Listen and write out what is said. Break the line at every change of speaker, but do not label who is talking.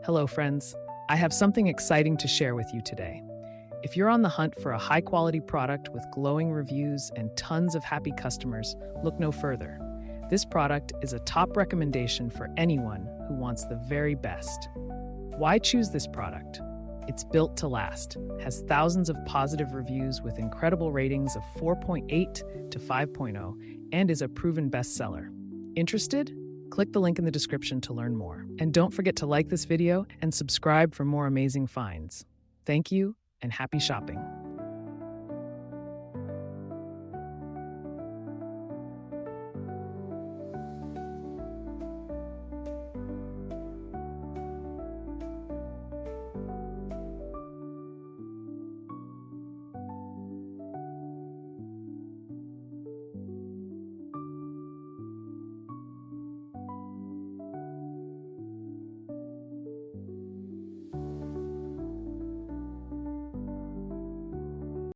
Hello, friends. I have something exciting to share with you today. If you're on the hunt for a high-quality product with glowing reviews and tons of happy customers, look no further. This product is a top recommendation for anyone who wants the very best. Why choose this product? It's built to last, has thousands of positive reviews with incredible ratings of 4.8 to 5.0, and is a proven bestseller. Interested? Click the link in the description to learn more. And don't forget to like this video and subscribe for more amazing finds. Thank you and happy shopping.